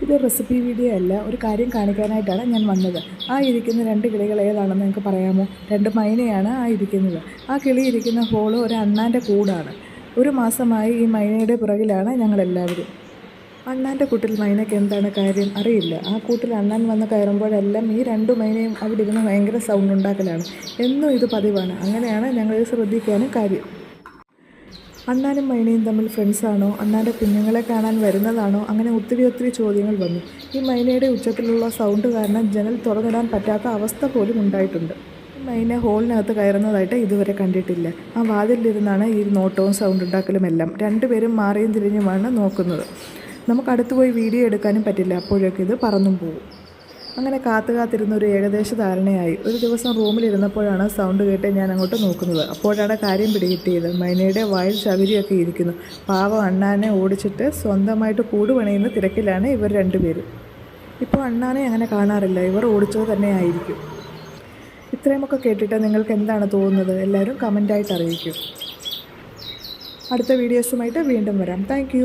ഇത് recipe video അല്ല, ഒരു കാര്യം കാണിക്കാനായിട്ടാണ് ഞാൻ വന്നത്. ആ ഇരിക്കുന്ന 2 കിളികൾ ഏതാണെന്ന് നിങ്ങൾക്ക് പറയാമോ? 2 മൈനയാണ് ആ ഇരിക്കുന്നത്. ആ കിളി ഇരിക്കുന്ന ഹോള് ഒരു അണ്ണാൻ്റെ കൂടാണ്. 1 മാസമായി ഈ മൈനയുടെ പുറകിലാണ് ഞങ്ങളെല്ലാവരും. അണ്ണാൻ്റെ കൂട്ടിൽ മൈനയ്ക്ക് എന്താണ് കാര്യം അറിയില്ല. ആ കൂട്ടിൽ അണ്ണാൻ വന്ന് കയറുമ്പോഴെല്ലാം ഈ 2 മൈനയും അവിടെ ഇരുന്ന് ഭയങ്കര സൗണ്ട് ഉണ്ടാക്കലാണ്. എന്നും ഇത് പതിവാണ്. അങ്ങനെയാണ് ഞങ്ങളിത് ശ്രദ്ധിക്കാനും കാര്യം. അണ്ണാനും മൈനയും തമ്മിൽ ഫ്രണ്ട്സാണോ, അണ്ണാൻ്റെ കുഞ്ഞുങ്ങളെ കാണാൻ വരുന്നതാണോ, അങ്ങനെ ഒത്തിരി ചോദ്യങ്ങൾ വന്നു. ഈ മൈനയുടെ ഉച്ചത്തിലുള്ള സൗണ്ട് കാരണം ജനൽ തുറന്നിടാൻ പറ്റാത്ത അവസ്ഥ പോലും ഉണ്ടായിട്ടുണ്ട്. ഈ മൈന ഹോളിനകത്ത് കയറുന്നതായിട്ട് ഇതുവരെ കണ്ടിട്ടില്ല. ആ വാതിലിരുന്നാണ് ഈ നോട്ടവും സൗണ്ട് ഉണ്ടാക്കലുമെല്ലാം. 2 പേരും മാറിയും തിരിഞ്ഞുമാണ് നോക്കുന്നത്. നമുക്ക് അടുത്ത് പോയി വീഡിയോ എടുക്കാനും പറ്റില്ല, അപ്പോഴേക്കും ഇത് പറന്നും പോകും. അങ്ങനെ കാത്തിരുന്നൊരു ഏകദേശ ധാരണയായി. ഒരു ദിവസം റൂമിലിരുന്നപ്പോഴാണ് സൗണ്ട് കേട്ട് ഞാൻ അങ്ങോട്ട് നോക്കുന്നത്. അപ്പോഴാണ് കാര്യം പിടികിട്ടിയത്. മൈനയുടെ വായിൽ ചകിരിയൊക്കെ ഇരിക്കുന്നു. പാവം അണ്ണാനെ ഓടിച്ചിട്ട് സ്വന്തമായിട്ട് കൂട് പണിയുന്ന തിരക്കിലാണ് ഇവർ 2 പേരും. ഇപ്പോൾ അണ്ണാനെ അങ്ങനെ കാണാറില്ല, ഇവർ ഓടിച്ചത് തന്നെ ആയിരിക്കും. ഇത്രയുമൊക്കെ കേട്ടിട്ട് നിങ്ങൾക്ക് എന്താണ് തോന്നുന്നത്? എല്ലാവരും കമൻ്റായിട്ട് അറിയിക്കും. അടുത്ത വീഡിയോസുമായിട്ട് വീണ്ടും വരാം. താങ്ക്